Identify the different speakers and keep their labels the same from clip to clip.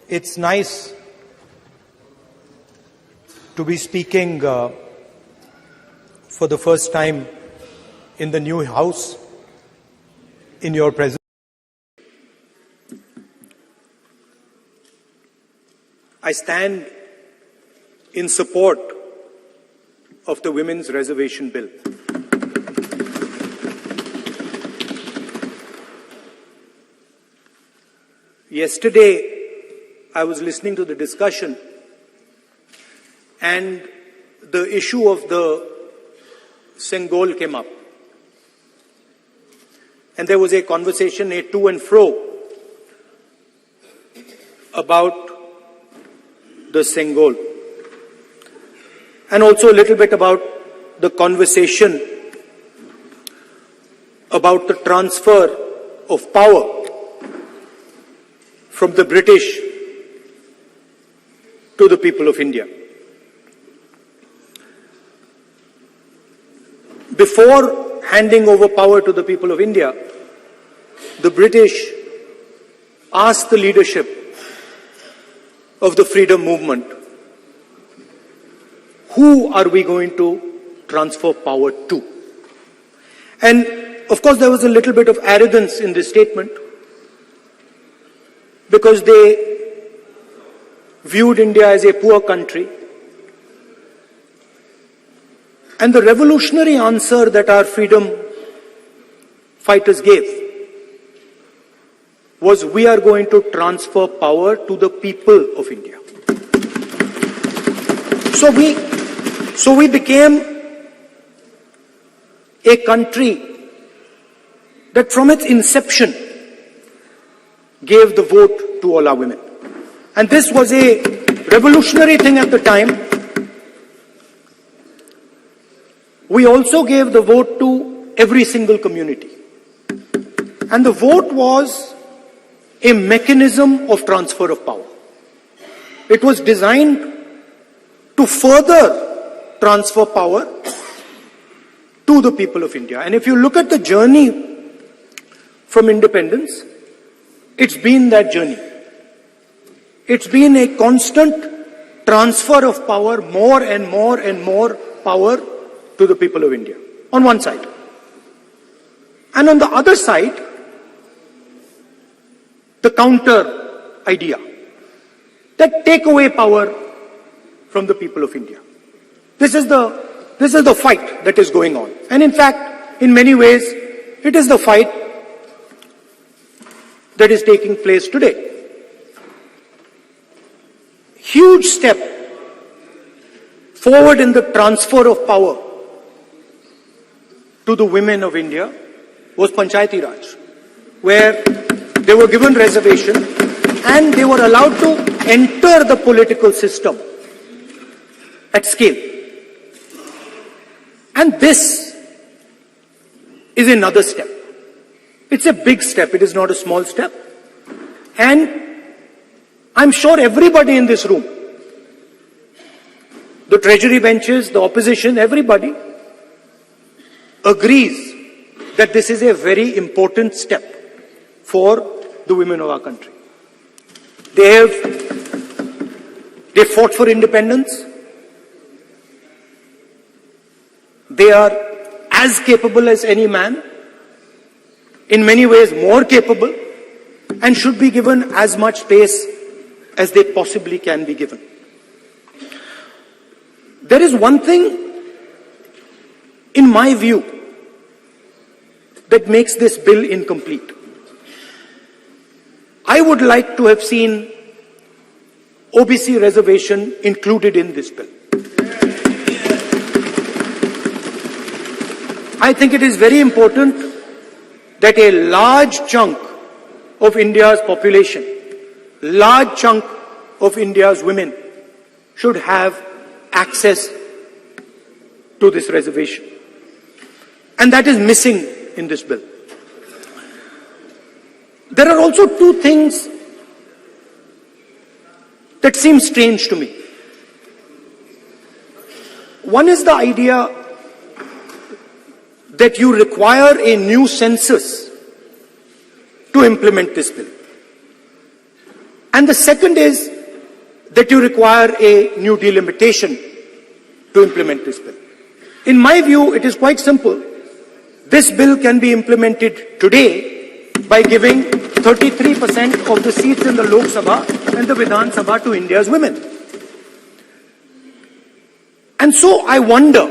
Speaker 1: It's nice to be speaking for the first time in the new house in your presence. I stand in support of the Women's Reservation Bill. Yesterday, I was listening to the discussion and the issue of the Sengol came up. And there was a conversation, a to and fro, about the Sengol. And also a little bit about the conversation about the transfer of power from the British to the people of India. Before handing over power to the people of India, the British asked the leadership of the freedom movement, who are we going to transfer power to? And of course, there was a little bit of arrogance in this statement because they viewed India as a poor country. And the revolutionary answer that our freedom fighters gave was, we are going to transfer power to the people of India. So we became a country that from its inception gave the vote to all our women. And this was a revolutionary thing at the time. We also gave the vote to every single community. And the vote was a mechanism of transfer of power. It was designed to further transfer power to the people of India. And if you look at the journey from independence, it's been that journey. It's been a constant transfer of power, more and more and more power to the people of India, on one side. And on the other side, the counter idea, that take away power from the people of India. This is the fight that is going on. And in fact, in many ways, it is the fight that is taking place today. Huge step forward in the transfer of power to the women of India was Panchayati Raj, where they were given reservation and they were allowed to enter the political system at scale. And this is another step. It's a big step. It is not a small step. And I'm sure everybody in this room, the treasury benches, the opposition, everybody agrees that this is a very important step for the women of our country. They fought for independence. They are as capable as any man, in many ways more capable, and should be given as much space as they possibly can be given. There is one thing, in my view, that makes this bill incomplete. I would like to have seen OBC reservation included in this bill. I think it is very important that a large chunk of India's population, large chunk of India's women should have access to this reservation. And that is missing in this bill. There are also two things that seem strange to me. One is the idea that you require a new census to implement this bill. And the second is that you require a new delimitation to implement this bill. In my view, it is quite simple. This bill can be implemented today by giving 33% of the seats in the Lok Sabha and the Vidhan Sabha to India's women. And so I wonder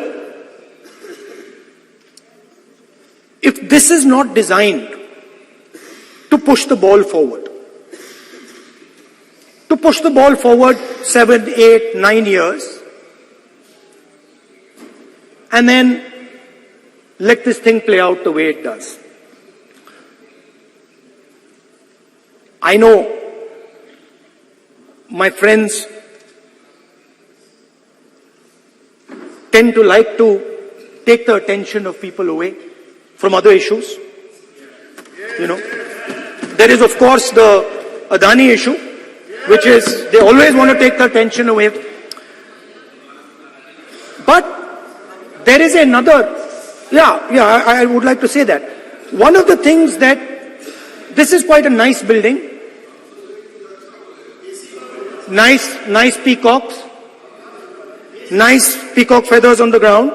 Speaker 1: if this is not designed to push the ball forward. To push the ball forward 7, 8, 9 years, and then let this thing play out the way it does. I know my friends tend to like to take the attention of people away from other issues. You know, there is of course the Adani issue, which is, they always want to take the attention away. But there is another, I would like to say that. One of the things that, this is quite a nice building. Nice peacocks. Nice peacock feathers on the ground.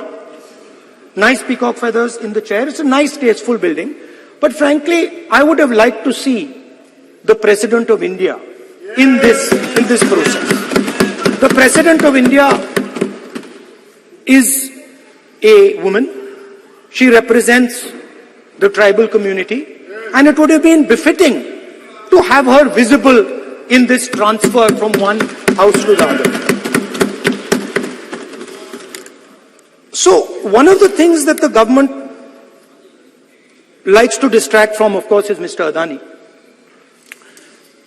Speaker 1: Nice peacock feathers in the chair. It's a nice, tasteful building. But frankly, I would have liked to see the President of India in this process. The President of India is a woman. She represents the tribal community, and it would have been befitting to have her visible in this transfer from one house to the other. So, one of the things that the government likes to distract from, of course, is Mr. Adani.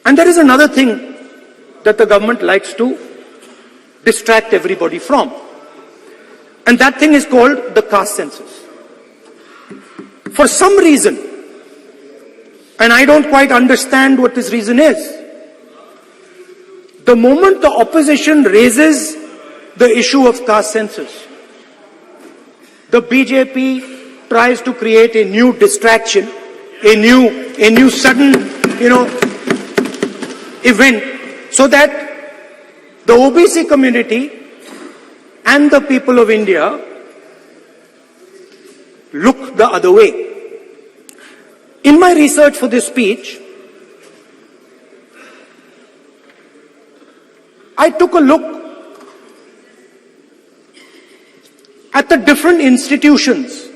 Speaker 1: And there is another thing that the government likes to distract everybody from. And that thing is called the caste census. For some reason, and I don't quite understand what this reason is, the moment the opposition raises the issue of caste census, the BJP tries to create a new distraction, a new sudden, event, so that the OBC community and the people of India look the other way. In my research for this speech, I took a look at the different institutions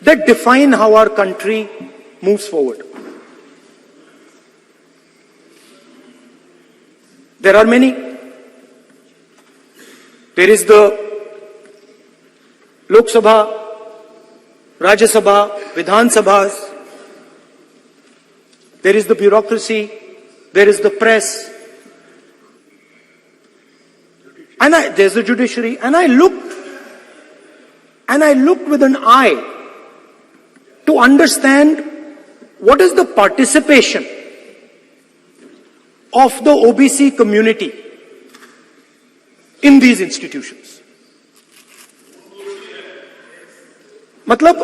Speaker 1: that define how our country moves forward. There are many. There is the Lok Sabha, Rajya Sabha, Vidhan Sabhas. There is the bureaucracy. There is the press. And there's the judiciary. And I looked with an eye to understand what is the participation of the OBC community in these institutions. मतलब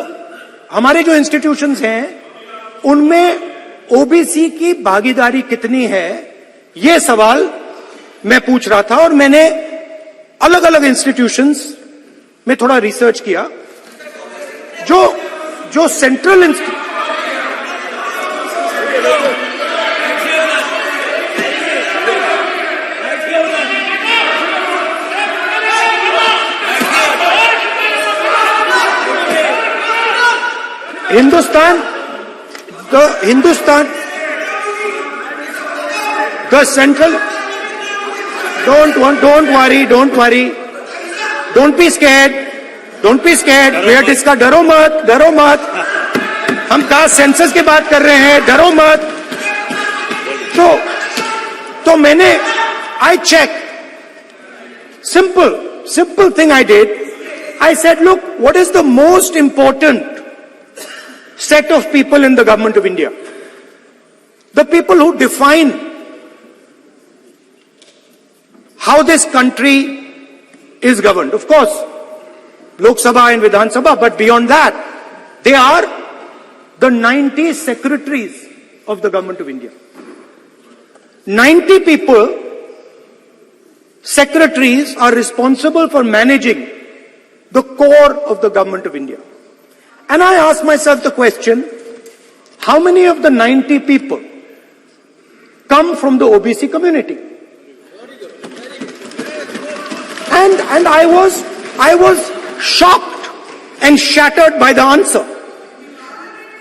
Speaker 1: हमारे जो institutions हैं उनमें OBC की भागीदारी कितनी है, ये सवाल मैं पूछ रहा था और मैंने अलग अलग इंस्टीट्यूशंस में थोड़ा रिसर्च किया. जो central the central, don't worry, don't be scared, भैया इसका डरो मत, हम कास्ट सेंसस की बात कर रहे हैं, डरो मत. तो मैंने, I checked, simple thing I did. I said, look, what is the most important set of people in the government of India? The people who define how this country is governed. Of course, Lok Sabha and Vidhan Sabha, but beyond that, they are the 90 secretaries of the government of India. 90 people, secretaries, are responsible for managing the core of the government of India. And I asked myself the question, how many of the 90 people come from the OBC community? And I was shocked and shattered by the answer.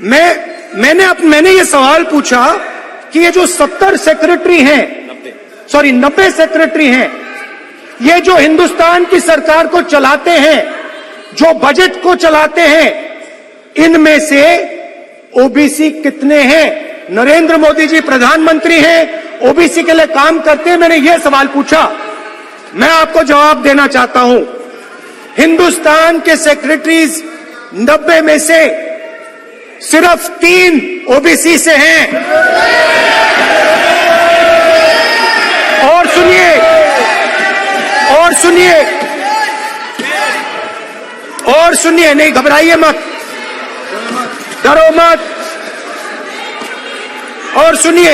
Speaker 1: मैंने ये सवाल पूछा कि ये जो 70 secretary हैं, 90 secretary हैं, ये जो हिंदुस्तान की सरकार को चलाते हैं, जो बजट को चलाते हैं, इनमें से ओबीसी कितने हैं? नरेंद्र मोदी जी प्रधानमंत्री हैं, ओबीसी के लिए काम करते हैं। मैंने ये सवाल पूछा। मैं आपको जवाब देना चाहता हूं, हिंदुस्तान के सेक्रेटरीज 90 में से सिर्फ 3 ओबीसी से हैं। और सुनिए, नहीं घबराइए मत, डरो मत। और सुनिए,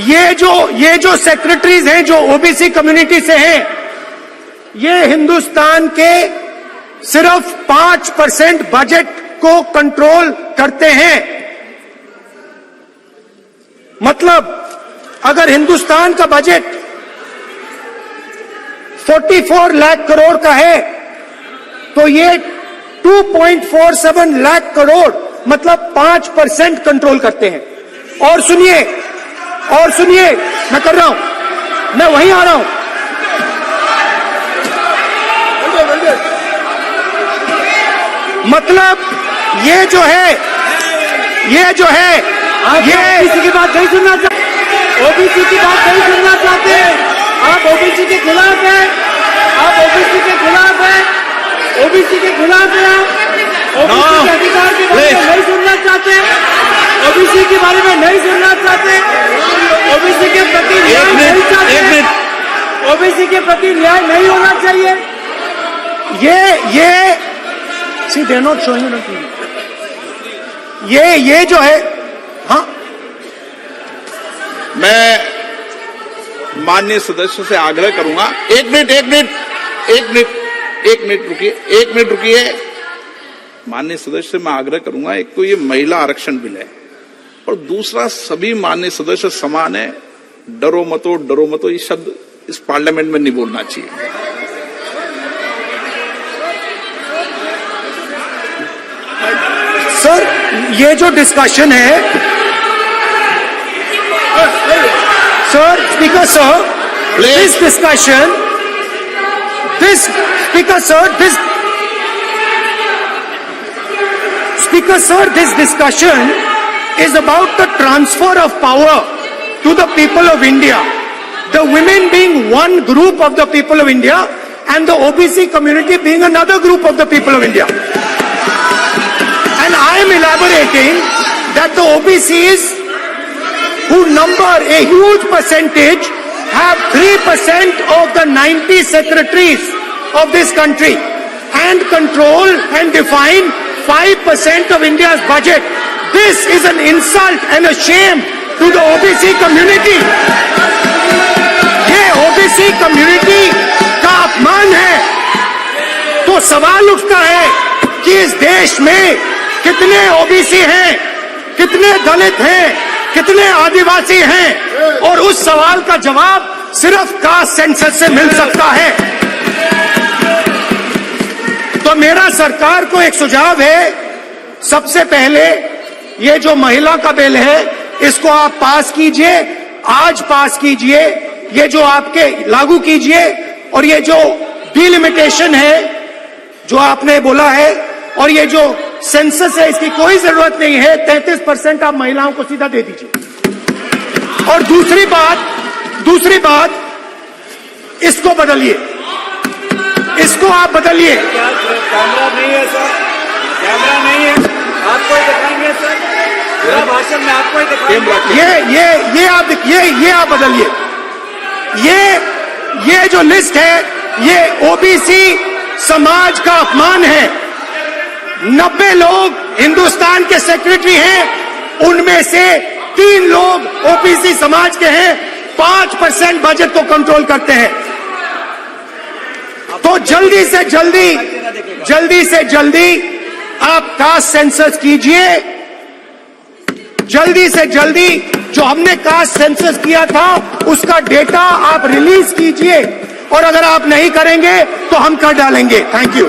Speaker 1: ये जो सेक्रेटरीज हैं जो ओबीसी कम्युनिटी से हैं, ये हिंदुस्तान के सिर्फ 5% बजट को कंट्रोल करते हैं। मतलब अगर हिंदुस्तान का बजट 44 लाख करोड़ का है, तो ये 2.47 लाख करोड़ मतलब 5% कंट्रोल करते हैं। और सुनिए, मैं कर रहा हूं, मैं वहीं आ रहा हूं। मतलब ये जो है ये
Speaker 2: ओबीसी की बात नहीं सुनना चाहते, ओबीसी की बात नहीं सुनना चाहते। आप ओबीसी के खिलाफ हैं, आप ओबीसी के खिलाफ हैं, ओबीसी के खिलाफ हैं, ओबीसी के अधिकार के बारे में नहीं सुनना चाहते, ओबीसी के बारे में नहीं सुनना चाहते, ओबीसी के प्रति न्याय नहीं चाहते, ओबीसी के प्रति न्याय नहीं होना चाहिए।
Speaker 1: ये सी दे नॉट शोइंग ये जो है। हाँ,
Speaker 3: मैं माननीय सदस्यों से आग्रह करूंगा, एक मिनट रुकिए। माननीय सदस्य से मैं आग्रह करूंगा, एक तो ये महिला आरक्षण बिल है और दूसरा सभी माननीय सदस्य समान है। डरो मतो ये शब्द इस पार्लियामेंट में नहीं बोलना चाहिए।
Speaker 1: सर, ये जो डिस्कशन है, sir, speaker sir, this discussion is about the transfer of power to the people of India. The women being one group of the people of India and the OBC community being another group of the people of India. And I am elaborating that the OBCs, who number a huge percentage, have 3% of the 90 secretaries of this country and control and define 5% of India's budget. This is an insult and a shame to the OBC community. ये OBC community का अपमान है। तो सवाल उठता है कि इस देश में कितने ओबीसी हैं, कितने दलित हैं, कितने आदिवासी हैं, और उस सवाल का जवाब सिर्फ कास्ट सेंसस से मिल सकता है। तो मेरा सरकार को एक सुझाव है, सबसे पहले ये जो महिला का बिल है, इसको आप पास कीजिए, आज पास कीजिए, ये जो आपके लागू कीजिए, और ये जो डिलिमिटेशन है जो आपने बोला है, और ये जो सेंसस है, इसकी कोई जरूरत नहीं है। 33% आप महिलाओं को सीधा दे दीजिए। और दूसरी बात, इसको बदलिए, इसको आप बदलिए।
Speaker 2: कैमरा नहीं है सर, कैमरा नहीं है, आपको ही दिखाएंगे सर, पूरा भाषण में आपको ही दिखाएंगे।
Speaker 1: ये आप बदलिए। ये जो लिस्ट है, ये ओबीसी समाज का अपमान है। 90 लोग हिंदुस्तान के सेक्रेटरी हैं, उनमें से 3 लोग ओबीसी समाज के हैं, 5% बजट को कंट्रोल करते हैं। तो जल्दी से जल्दी आप कास्ट सेंसस कीजिए, जल्दी से जल्दी जो हमने कास्ट सेंसस किया था उसका डेटा आप रिलीज कीजिए, और अगर आप नहीं करेंगे तो हम कर डालेंगे। Thank you.